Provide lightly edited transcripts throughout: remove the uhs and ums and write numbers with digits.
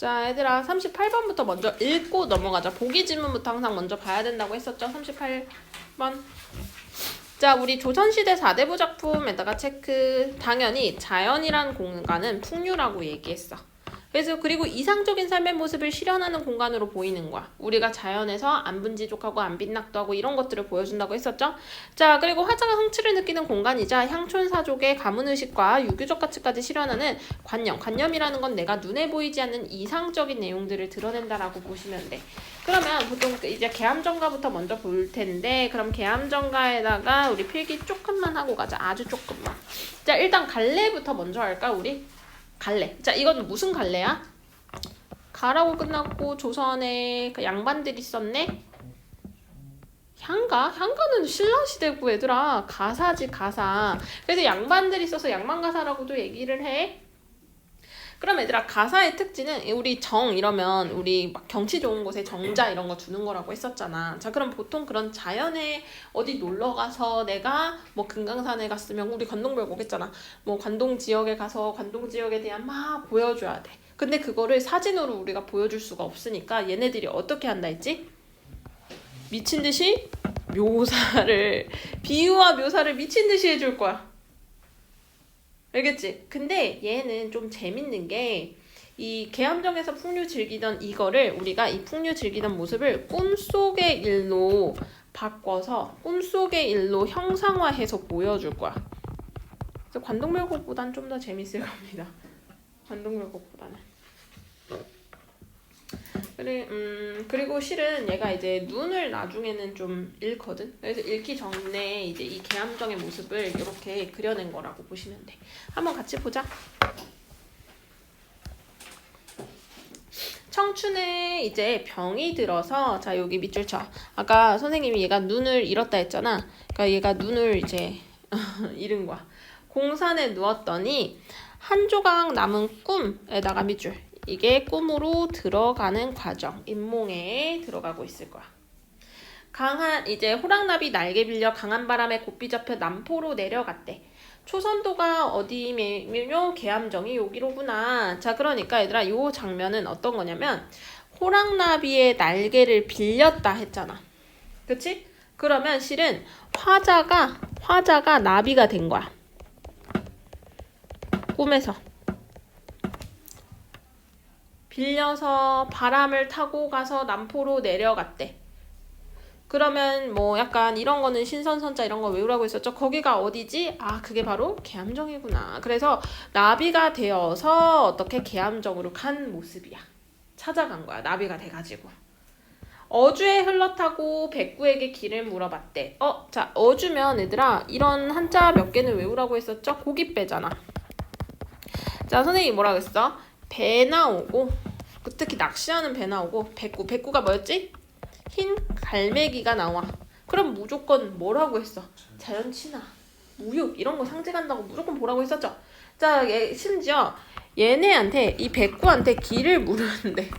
자, 얘들아 38번부터 먼저 읽고 넘어가자. 보기 질문부터 항상 먼저 봐야 된다고 했었죠. 38번. 자, 우리 조선시대 4대부 작품에다가 체크. 당연히 자연이란 공간은 풍류라고 얘기했어. 그래서 그리고 이상적인 삶의 모습을 실현하는 공간으로 보이는 거야. 우리가 자연에서 안분지족하고 안빛낙도하고 이런 것들을 보여준다고 했었죠. 자, 그리고 화자가 흥취를 느끼는 공간이자 향촌사족의 가문의식과 유교적 가치까지 실현하는 관념이라는 건 내가 눈에 보이지 않는 이상적인 내용들을 드러낸다라고 보시면 돼. 그러면 보통 이제 계암정가부터 먼저 볼 텐데, 그럼 계암정가에다가 우리 필기 조금만 하고 가자. 아주 조금만. 자, 일단 갈래부터 먼저 할까 우리? 갈래. 자, 이건 무슨 갈래야? 가라고 끝났고 조선에 그 양반들이 있었네? 향가? 향가는 신라시대고 얘들아. 가사지 가사. 그래서 양반들이 있어서 양반가사라고도 얘기를 해. 그럼 얘들아 가사의 특징은 우리 정 이러면 우리 막 경치 좋은 곳에 정자 이런 거 두는 거라고 했었잖아. 자, 그럼 보통 그런 자연에 어디 놀러 가서 내가 뭐 금강산에 갔으면 우리 관동별 오겠잖아. 뭐 관동 지역에 가서 관동 지역에 대한 막 보여줘야 돼. 근데 그거를 사진으로 우리가 보여줄 수가 없으니까 얘네들이 어떻게 한다 했지? 미친 듯이 비유와 묘사를 미친 듯이 해줄 거야. 알겠지? 근데 얘는 좀 재밌는 게 이 계암정에서 풍류 즐기던 이거를 우리가 이 풍류 즐기던 모습을 꿈속의 일로 바꿔서 꿈속의 일로 형상화해서 보여줄 거야. 그래서 관동별곡보다는 좀 더 재밌을 겁니다. 관동별곡보다는. 그리고 실은 얘가 이제 눈을 나중에는 좀 잃거든. 그래서 읽기 전에 이제 이 계암정의 모습을 이렇게 그려낸 거라고 보시면 돼. 한번 같이 보자. 청춘에 이제 병이 들어서, 자 여기 밑줄 쳐. 아까 선생님이 얘가 눈을 잃었다 했잖아. 그러니까 얘가 눈을 이제 잃은 거야. 공산에 누웠더니 한 조각 남은 꿈에다가 밑줄. 이게 꿈으로 들어가는 과정, 인몽에 들어가고 있을 거야. 이제 호랑나비 날개 빌려 강한 바람에 곱비 잡혀 남포로 내려갔대. 초선도가 어디면요? 계암정이 여기로구나. 자, 그러니까 얘들아 요 장면은 어떤 거냐면 호랑나비의 날개를 빌렸다 했잖아. 그치? 그러면 실은 화자가 나비가 된 거야. 꿈에서. 빌려서 바람을 타고 가서 남포로 내려갔대. 그러면 뭐 약간 이런 거는 신선선자 이런 거 외우라고 했었죠. 거기가 어디지? 아, 그게 바로 계암정이구나. 그래서 나비가 되어서 어떻게 계암정으로 간 모습이야. 찾아간 거야. 나비가 돼가지고. 어주에 흘러타고 백구에게 길을 물어봤대. 자, 어주면 얘들아 이런 한자 몇 개는 외우라고 했었죠. 고깃배잖아. 자, 선생님이 뭐라고 했어? 배 나오고, 특히 낚시하는 배 나오고, 백구가 뭐였지? 흰 갈매기가 나와. 그럼 무조건 뭐라고 했어? 자연친화, 무육 이런 거 상징한다고 무조건 보라고 했었죠. 자, 심지어 얘네한테 이 백구한테 길을 물으는데,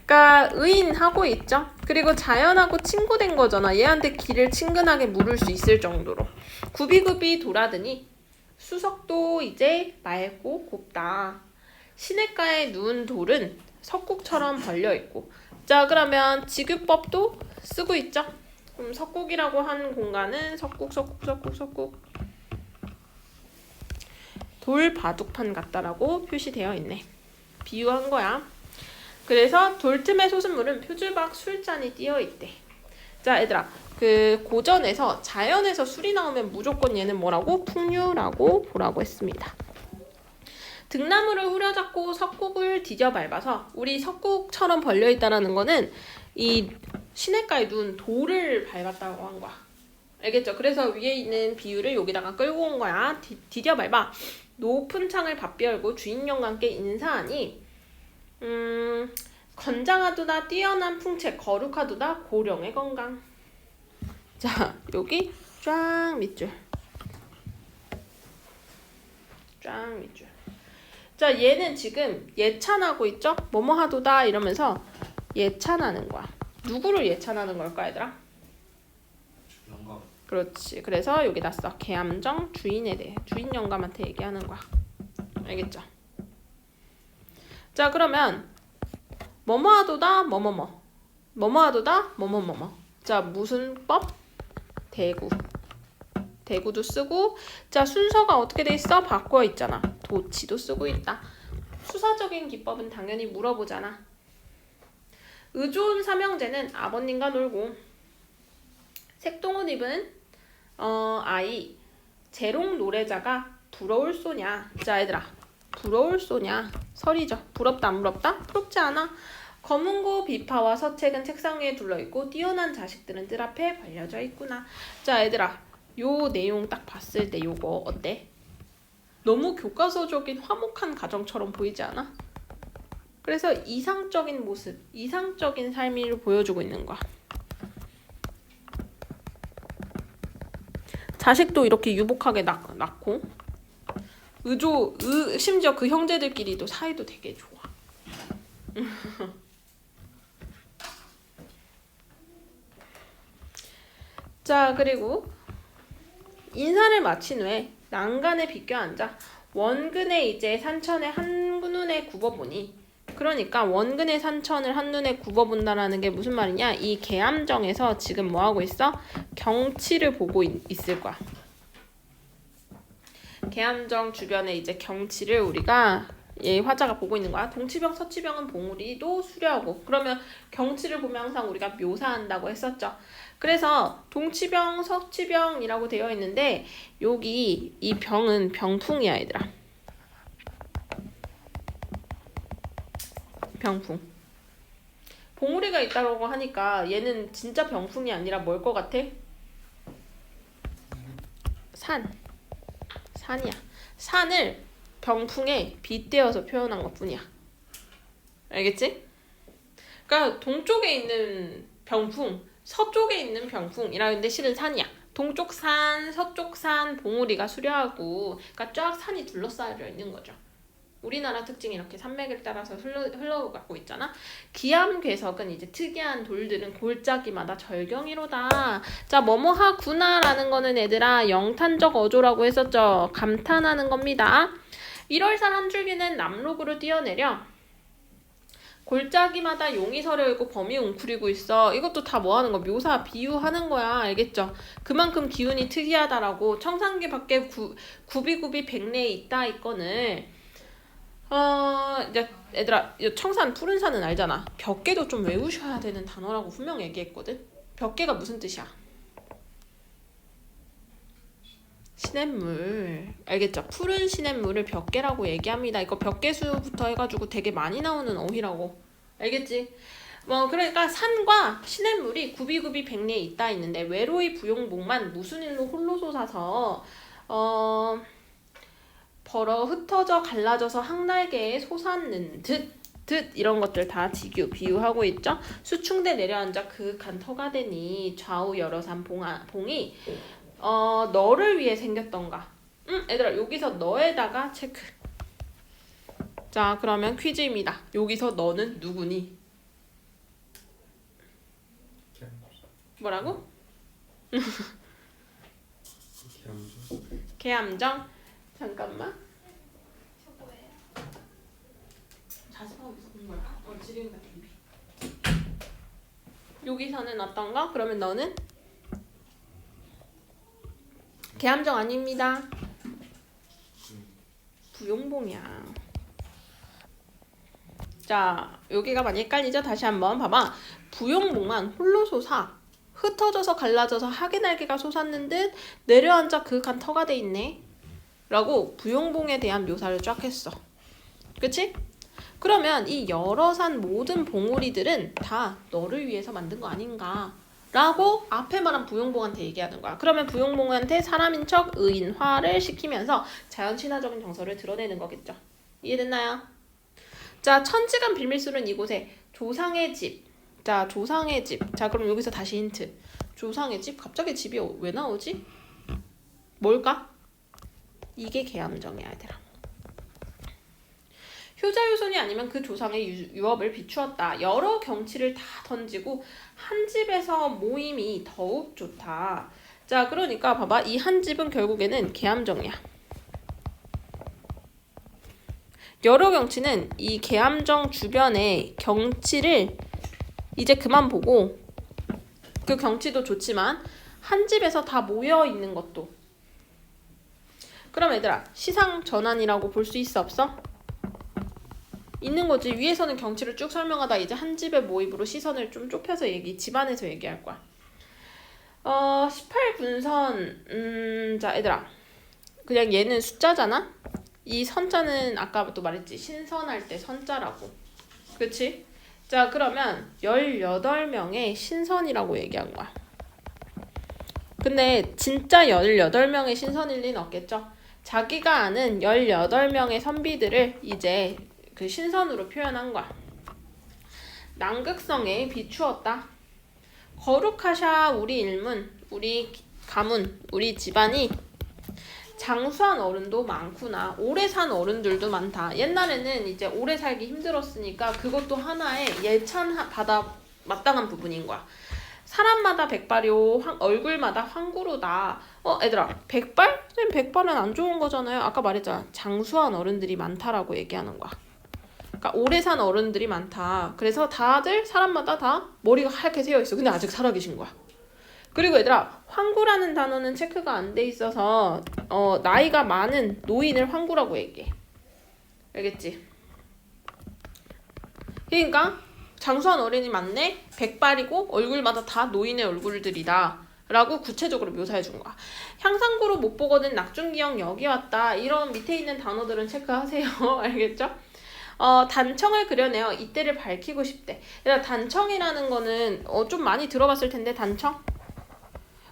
그러니까 의인하고 있죠. 그리고 자연하고 친구된 거잖아. 얘한테 길을 친근하게 물을 수 있을 정도로. 굽이굽이 돌아드니 수석도 이제 맑고 곱다. 시냇가에 누운 돌은 석국처럼 벌려있고. 자, 그러면 지규법도 쓰고 있죠. 그럼 석국이라고 한 공간은 석국 돌 바둑판 같다라고 표시되어 있네. 비유한 거야. 그래서 돌틈의 솟은물은 표주박 술잔이 띄어있대. 자, 얘들아 그 고전에서 자연에서 술이 나오면 무조건 얘는 뭐라고? 풍류라고 보라고 했습니다. 등나무를 후려잡고 석국을 뒤져 밟아서, 우리 석국처럼 벌려있다라는 거는 이 시냇가에 누운 돌을 밟았다고 한 거야. 알겠죠? 그래서 위에 있는 비유를 여기다가 끌고 온 거야. 뒤져 밟아 높은 창을 받비 열고 주인님과 함께 인사하니 건장하도다 뛰어난 풍채, 거룩하도다 고령의 건강. 자, 여기 쫙 밑줄. 자, 얘는 지금 예찬하고 있죠? 뭐뭐 하도다 이러면서 예찬하는 거야. 누구를 예찬하는 걸까, 얘들아? 영감. 그렇지. 그래서 여기다 써. 계암정 주인에 대해. 주인 영감한테 얘기하는 거야. 알겠죠? 자, 그러면 뭐뭐하도다 뭐뭐뭐. 뭐뭐하도다 뭐뭐뭐뭐. 자, 무슨 법? 대구. 대구도 쓰고. 자, 순서가 어떻게 돼 있어? 바꿔 있잖아. 도치도 쓰고 있다. 수사적인 기법은 당연히 물어보잖아. 의존 삼형제는 아버님과 놀고. 색동옷 입은 아이. 재롱 노래자가 부러울 소냐. 자, 얘들아, 부러울 소냐. 설이죠. 부럽다 안 부럽다? 부럽지 않아. 검은고 비파와 서책은 책상 위에 둘러있고 뛰어난 자식들은 뜰 앞에 발려져 있구나. 자, 얘들아, 요 내용 딱 봤을 때 요거 어때? 너무 교과서적인 화목한 가정처럼 보이지 않아? 그래서 이상적인 모습, 이상적인 삶을 보여주고 있는 거야. 자식도 이렇게 유복하게 낳고 심지어 그 형제들끼리도 사이도 되게 좋아. 자, 그리고 인사를 마친 후에 난간에 비껴 앉아 원근의 이제 산천에 한눈에 굽어보니, 그러니까 원근의 산천을 한눈에 굽어본다라는 게 무슨 말이냐? 이 계암정에서 지금 뭐 하고 있어? 경치를 보고 있을 거야. 계암정 주변에 이제 경치를 우리가 화자가 보고 있는 거야. 동치병, 서치병은 봉우리도 수려하고. 그러면 경치를 보면 항상 우리가 묘사한다고 했었죠. 그래서 동치병, 서치병이라고 되어 있는데 여기 이 병은 병풍이야, 얘들아. 병풍. 봉우리가 있다고 하니까 얘는 진짜 병풍이 아니라 뭘 것 같아? 산이야. 산을 병풍에 빗대어서 표현한 것뿐이야. 알겠지? 그러니까 동쪽에 있는 병풍, 서쪽에 있는 병풍이라는데 실은 산이야. 동쪽 산, 서쪽 산, 봉우리가 수려하고, 그러니까 쫙 산이 둘러싸여 있는 거죠. 우리나라 특징이 이렇게 산맥을 따라서 흘러가고 있잖아. 기암괴석은 이제 특이한 돌들은 골짜기마다 절경이로다. 자, 뭐뭐하구나 라는 거는 얘들아 영탄적 어조라고 했었죠. 감탄하는 겁니다. 1월산 한 줄기는 남록으로 뛰어내려 골짜기마다 용이 서려 있고 범이 웅크리고 있어. 이것도 다 뭐 하는 거? 묘사, 비유하는 거야. 알겠죠? 그만큼 기운이 특이하다라고. 청산기 밖에 구비구비 백내에 있다 이거는 이제 얘들아, 청산, 푸른 산은 알잖아. 벽계도 좀 외우셔야 되는 단어라고 분명 얘기했거든. 벽계가 무슨 뜻이야? 시냇물. 알겠죠? 푸른 시냇물을 벽계라고 얘기합니다. 이거 벽계수부터 해가지고 되게 많이 나오는 어휘라고. 알겠지? 그러니까 산과 시냇물이 구비구비 백내에 있다 있는데 외로이 부용복만 무슨 일로 홀로 솟아서 벌어 흩어져 갈라져서 항날개에 솟았는 듯 이런 것들 다 비유하고 있죠. 수충대 내려앉아 그윽한 터가 되니 좌우 여러 산 봉이 너를 위해 생겼던가. 얘들아, 여기서 너에다가 체크. 자, 그러면 퀴즈입니다. 여기서 너는 누구니? 뭐라고? 계암정. 잠깐만. 자습하고 있었던 거야. 지린다 TV. 여기서는 어떤가? 그러면 너는? 계암정 아닙니다. 부용봉이야. 자, 여기가 많이 헷갈리죠? 다시 한번 봐봐. 부용봉만 홀로 솟아 흩어져서 갈라져서 하계 날개가 솟았는 듯 내려앉아 그윽한 터가 돼 있네 라고 부용봉에 대한 묘사를 쫙 했어. 그치? 그러면 이 여러 산 모든 봉우리들은 다 너를 위해서 만든 거 아닌가 라고 앞에 말한 부용봉한테 얘기하는 거야. 그러면 부용봉한테 사람인 척 의인화를 시키면서 자연 친화적인 정서를 드러내는 거겠죠. 이해됐나요? 자, 천지간 빌밀술은 이곳에 조상의 집. 자, 조상의 집. 자, 그럼 여기서 다시 힌트. 조상의 집? 갑자기 집이 왜 나오지? 뭘까? 이게 계암정이야, 얘들아. 효자유손이 아니면 그 조상의 유업을 비추었다. 여러 경치를 다 던지고 한 집에서 모임이 더욱 좋다. 자, 그러니까 봐봐. 이 한 집은 결국에는 계암정이야. 여러 경치는 이 계암정 주변의 경치를 이제 그만 보고 그 경치도 좋지만 한 집에서 다 모여 있는 것도. 그럼 얘들아 시상 전환이라고 볼 수 있어 없어? 있는 거지. 위에서는 경치를 쭉 설명하다 이제 한 집의 모입으로 시선을 좀 좁혀서 집안에서 얘기할 거야. 18분선 자 얘들아 그냥 얘는 숫자잖아? 이 선자는 아까도 말했지. 신선할 때 선자라고. 그치? 자 그러면 18명의 신선이라고 얘기한 거야. 근데 진짜 18명의 신선일 리는 없겠죠? 자기가 아는 18명의 선비들을 이제 그 신선으로 표현한 거야. 남극성에 비추었다. 거룩하샤 우리 일문, 우리 가문, 우리 집안이 장수한 어른도 많구나. 오래 산 어른들도 많다. 옛날에는 이제 오래 살기 힘들었으니까 그것도 하나의 예찬받아 마땅한 부분인 거야. 사람마다 백발이요, 얼굴마다 황구로다. 얘들아, 백발? 쌤 백발은 안 좋은 거잖아요. 아까 말했잖아. 장수한 어른들이 많다라고 얘기하는 거야. 그러니까 오래 산 어른들이 많다. 그래서 다들 사람마다 다 머리가 하얗게 새어 있어. 근데 아직 살아계신 거야. 그리고 얘들아, 황구라는 단어는 체크가 안 돼 있어서 나이가 많은 노인을 황구라고 얘기해. 알겠지? 그러니까 장수한 어른이 많네. 백발이고 얼굴마다 다 노인의 얼굴들이다. 라고 구체적으로 묘사해 준 거야. 향상구로 못 보거든 낙중기역 여기 왔다. 이런 밑에 있는 단어들은 체크하세요. 알겠죠? 단청을 그려내어 이때를 밝히고 싶대. 그러니까 단청이라는 거는 좀 많이 들어봤을 텐데 단청?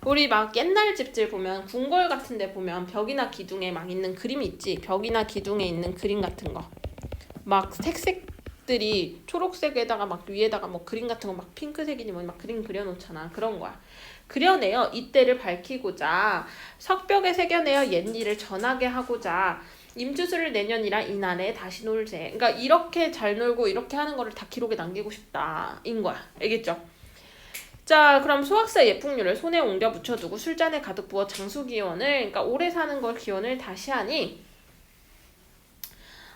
우리 막 옛날 집들 보면 궁궐 같은 데 보면 벽이나 기둥에 막 있는 그림이 있지. 벽이나 기둥에 있는 그림 같은 거. 막 색색들이 초록색에다가 막 위에다가 뭐 그림 같은 거 막 핑크색이니 뭐 막 그림 그려놓잖아. 그런 거야. 그려내어 이때를 밝히고자 석벽에 새겨내어 옛일을 전하게 하고자 임주술을 내년이라 이날에 다시 놀세. 그러니까 이렇게 잘 놀고 이렇게 하는 거를 다 기록에 남기고 싶다 인 거야. 알겠죠? 자 그럼 소학사 예풍류를 손에 옮겨 묻혀두고 술잔에 가득 부어 장수기원을 그러니까 오래 사는 걸 기원을 다시 하니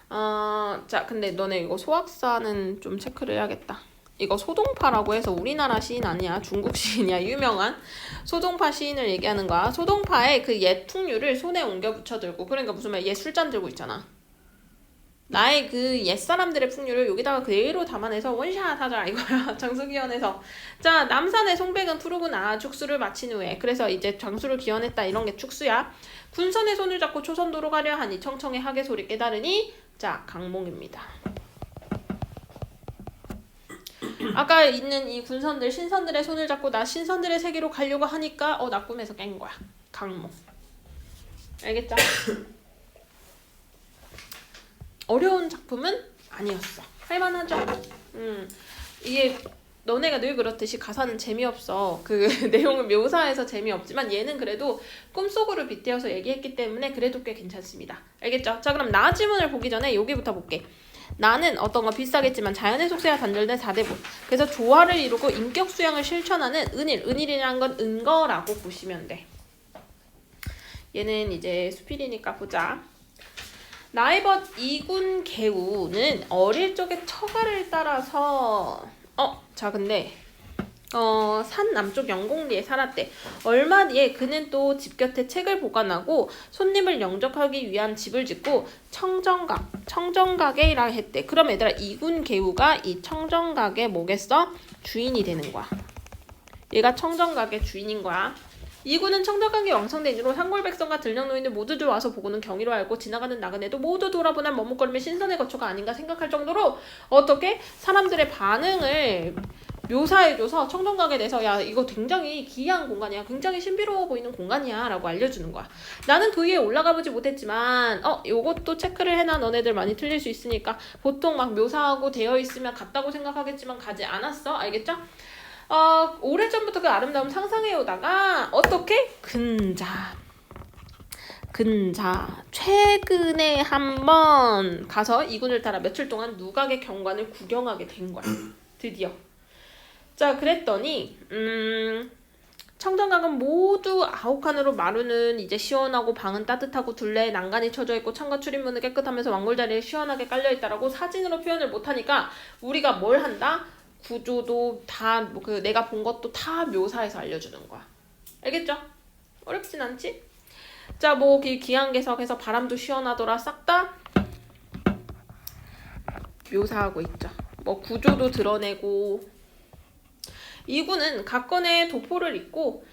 자 근데 너네 이거 소학사는 좀 체크를 해야겠다. 이거 소동파라고 해서 우리나라 시인 아니야. 중국 시인이야. 유명한 소동파 시인을 얘기하는 거야. 소동파의 그 옛 풍류를 손에 옮겨 붙여들고 그러니까 무슨 말 옛 술잔 들고 있잖아. 나의 그 옛사람들의 풍류를 여기다가 그대로 담아내서 원샷 하자 이거야. 장수기원에서 자 남산의 송백은 푸르구나. 축수를 마친 후에 그래서 이제 장수를 기원했다 이런 게 축수야. 군선의 손을 잡고 초선도로 가려 하니 청청의 하계 소리 깨달으니 자 강몽입니다. 아까 있는 이 군선들 신선들의 손을 잡고 나 신선들의 세계로 가려고 하니까 나 꿈에서 깬 거야. 강몽. 알겠죠? 어려운 작품은 아니었어. 할만하죠? 이게 너네가 늘 그렇듯이 가사는 재미없어. 그 내용을 묘사해서 재미없지만 얘는 그래도 꿈속으로 빗대어서 얘기했기 때문에 그래도 꽤 괜찮습니다. 알겠죠? 자 그럼 나 지문을 보기 전에 여기부터 볼게. 나는 어떤 거 비싸겠지만 자연의 속세와 단절된 4대부. 그래서 조화를 이루고 인격 수양을 실천하는 은일. 은일이라는 건 은거라고 보시면 돼. 얘는 이제 수필이니까 보자. 나이벗 이군 개우는 어릴 적에 처가를 따라서 자 근데 산 남쪽 영곡리에 살았대. 얼마 뒤에 그는 또 집 곁에 책을 보관하고 손님을 영접하기 위한 집을 짓고 청정가게라 했대. 그럼 얘들아 이군 개우가 이 청정가게 뭐겠어? 주인이 되는 거야. 얘가 청정가게 주인인 거야. 이군은 청정가게 왕성된 이로 상골백성과 들녘노인들 모두들 와서 보고는 경이로 알고 지나가는 나그네도 모두 돌아보나 머뭇거리며 신선의 거처가 아닌가 생각할 정도로 어떻게 사람들의 반응을 묘사해줘서 청정각에 대해서 야 이거 굉장히 기이한 공간이야. 굉장히 신비로워 보이는 공간이야 라고 알려주는 거야. 나는 그 위에 올라가보지 못했지만 요것도 체크를 해놔. 너네들 많이 틀릴 수 있으니까. 보통 막 묘사하고 되어 있으면 같다고 생각하겠지만 가지 않았어. 알겠죠? 오래전부터 그 아름다움 상상해오다가 어떻게? 근자 최근에 한번 가서 이군을 따라 며칠 동안 누각의 경관을 구경하게 된 거야. 드디어. 자 그랬더니 청정각은 모두 아홉칸으로 마루는 이제 시원하고 방은 따뜻하고 둘레에 난간이 쳐져 있고 창과 출입문은 깨끗하면서 왕골자리에 시원하게 깔려 있다라고 사진으로 표현을 못하니까 우리가 뭘 한다? 구조도 다 그 내가 본 것도 다 묘사해서 알려주는 거야. 알겠죠? 어렵진 않지? 자, 뭐 기안개석에서 바람도 시원하더라 싹 다 묘사하고 있죠. 뭐 구조도 드러내고. 이구는 각건의 도포를 입고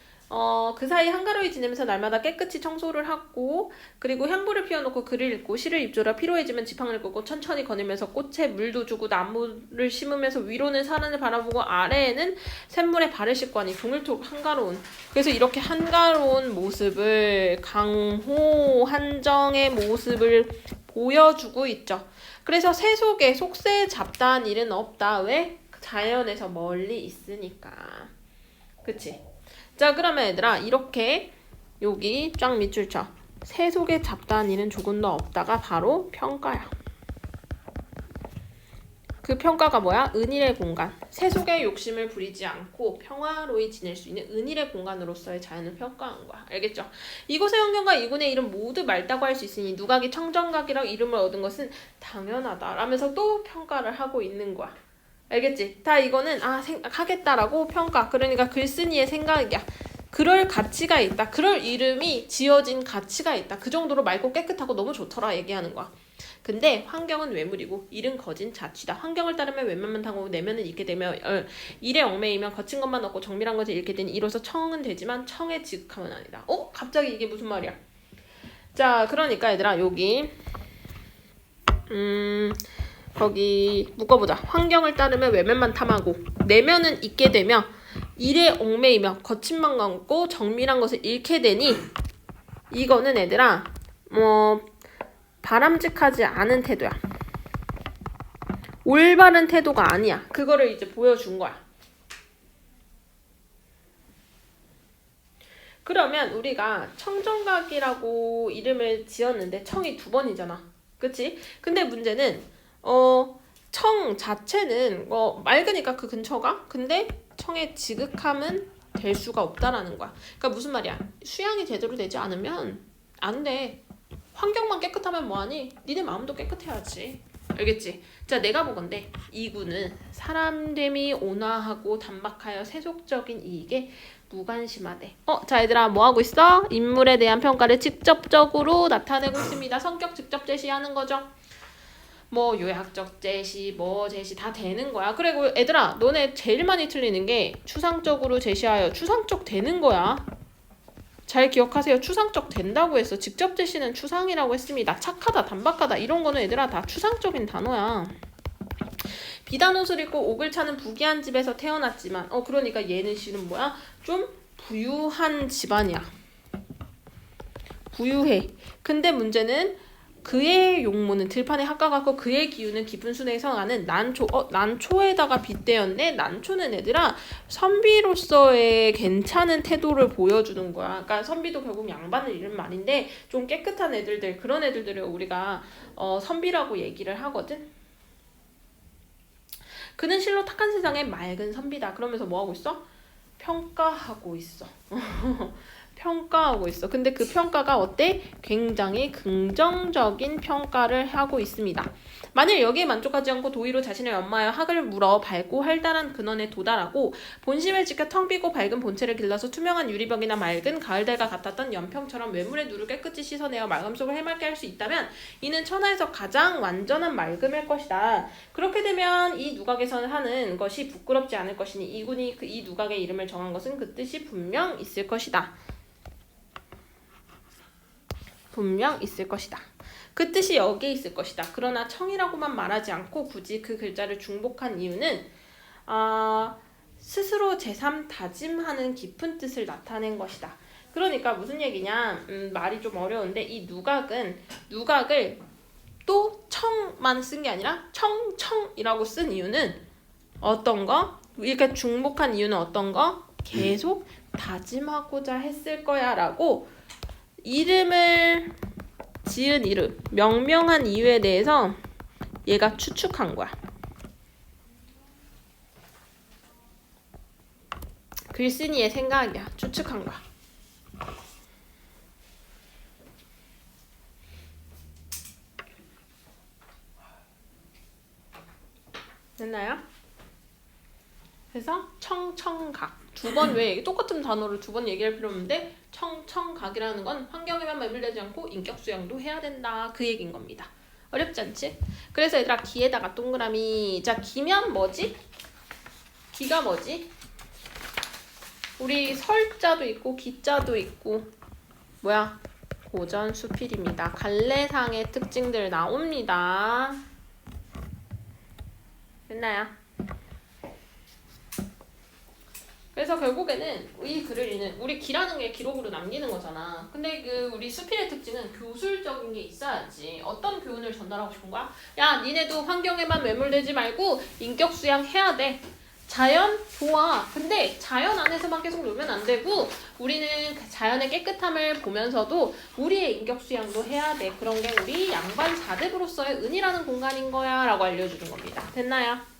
그 사이 한가로이 지내면서 날마다 깨끗이 청소를 하고 그리고 향부를 피워놓고 글을 읽고 시를 입조라 피로해지면 지팡이를 끄고 천천히 거닐면서 꽃에 물도 주고 나무를 심으면서 위로는 산하늘 바라보고 아래에는 샘물에 발을 씻고 하니 종일토록 한가로운. 그래서 이렇게 한가로운 모습을 강호 한정의 모습을 보여주고 있죠. 그래서 새 속에 속새 잡다한 일은 없다. 왜? 자연에서 멀리 있으니까. 그치? 자, 그러면 얘들아 이렇게 여기 쫙 밑줄 쳐. 새 속에 잡다한 일은 조금도 없다가 바로 평가야. 그 평가가 뭐야? 은일의 공간. 새 속에 욕심을 부리지 않고 평화로이 지낼 수 있는 은일의 공간으로서의 자연을 평가한 거야. 알겠죠? 이곳의 환경과 이군의 이름 모두 맑다고 할 수 있으니 누각이 청정각이라고 이름을 얻은 것은 당연하다 라면서 또 평가를 하고 있는 거야. 알겠지? 다 이거는 하겠다라고 평가. 그러니까 글쓴이의 생각이야. 그럴 가치가 있다. 그럴 이름이 지어진 가치가 있다. 그 정도로 맑고 깨끗하고 너무 좋더라 얘기하는 거야. 근데 환경은 외물이고 일은 거진 자취다. 환경을 따르면 왼면만 타고 내면은 잃게 되며 일에 얽매이면 거친 것만 얻고 정밀한 것을 잃게 되니 이로써 청은 되지만 청의 지극함은 아니다. 갑자기 이게 무슨 말이야? 자, 그러니까 얘들아 여기 거기 묶어보자. 환경을 따르면 외면만 탐하고 내면은 잊게 되며 일에 얽매이며 거침만 감고 정밀한 것을 잃게 되니 이거는 얘들아 바람직하지 않은 태도야. 올바른 태도가 아니야. 그거를 이제 보여준 거야. 그러면 우리가 청정각이라고 이름을 지었는데 청이 2번이잖아. 그치? 근데 문제는 청 자체는 맑으니까 그 근처가 근데 청의 지극함은 될 수가 없다라는 거야. 그러니까 무슨 말이야? 수양이 제대로 되지 않으면 안 돼. 환경만 깨끗하면 뭐하니? 니네 마음도 깨끗해야지. 알겠지? 자, 내가 보건대 이구는 사람됨이 온화하고 단박하여 세속적인 이익에 무관심하대. 자 얘들아 뭐하고 있어? 인물에 대한 평가를 직접적으로 나타내고 있습니다. 성격 직접 제시하는 거죠. 뭐 요약적 제시, 뭐 제시 다 되는 거야. 그리고 얘들아 너네 제일 많이 틀리는 게 추상적으로 제시하여 추상적 되는 거야. 잘 기억하세요. 추상적 된다고 했어. 직접 제시는 추상이라고 했습니다. 착하다, 단박하다 이런 거는 얘들아 다 추상적인 단어야. 비단 옷을 입고 옥을 차는 부귀한 집에서 태어났지만 그러니까 얘는 씨는 뭐야? 좀 부유한 집안이야. 부유해. 근데 문제는 그의 용모는 들판에 학가 같고 그의 기운은 깊은 순에 성하는 난초. 난초에다가 빗대었네. 난초는 얘들아 선비로서의 괜찮은 태도를 보여주는 거야. 그러니까 선비도 결국 양반을 잃은 말인데 좀 깨끗한 애들들 그런 애들들을 우리가 선비라고 얘기를 하거든. 그는 실로 탁한 세상에 맑은 선비다. 그러면서 뭐하고 있어? 평가하고 있어. 평가하고 있어. 근데 그 평가가 어때? 굉장히 긍정적인 평가를 하고 있습니다. 만일 여기에 만족하지 않고 도의로 자신을 연마하여 학을 물어 밝고 활달한 근원에 도달하고 본심을 지켜 텅 비고 밝은 본체를 길러서 투명한 유리벽이나 맑은 가을달과 같았던 연평처럼 외물의 누를 깨끗이 씻어내어 마음 속을 해맑게 할 수 있다면 이는 천하에서 가장 완전한 맑음일 것이다. 그렇게 되면 이 누각에서 하는 것이 부끄럽지 않을 것이니 이군이 이 누각의 이름을 정한 것은 그 뜻이 분명 있을 것이다. 분명 있을 것이다. 그 뜻이 여기에 있을 것이다. 그러나 청이라고만 말하지 않고 굳이 그 글자를 중복한 이유는 스스로 제3 다짐하는 깊은 뜻을 나타낸 것이다. 그러니까 무슨 얘기냐? 말이 좀 어려운데 이 누각을 또 청만 쓴 게 아니라 청이라고 쓴 이유는 어떤 거? 이렇게 중복한 이유는 어떤 거? 계속 다짐하고자 했을 거야 라고 이름을 지은 이름, 명명한 이유에 대해서 얘가 추측한 거야. 글쓴이의 생각이야. 추측한 거야. 됐나요? 그래서 청청각 두 번 왜 똑같은 단어를 두 번 얘기할 필요 없는데 청청각이라는 건 환경에만 매몰되지 않고 인격 수양도 해야 된다 그 얘기인 겁니다. 어렵지 않지? 그래서 얘들아 기에다가 동그라미. 자 기면 뭐지? 기가 뭐지? 우리 설자도 있고 기자도 있고 뭐야? 고전 수필입니다. 갈래상의 특징들 나옵니다. 됐나요? 그래서 결국에는 이 글을 읽는 우리 기라는 게 기록으로 남기는 거잖아. 근데 그 우리 수필의 특징은 교술적인 게 있어야지. 어떤 교훈을 전달하고 싶은 거야? 야, 니네도 환경에만 매몰되지 말고 인격 수양해야 돼. 자연 좋아. 근데 자연 안에서만 계속 놀면 안 되고 우리는 그 자연의 깨끗함을 보면서도 우리의 인격 수양도 해야 돼. 그런 게 우리 양반 사대부로서의 은이라는 공간인 거야 라고 알려주는 겁니다. 됐나요?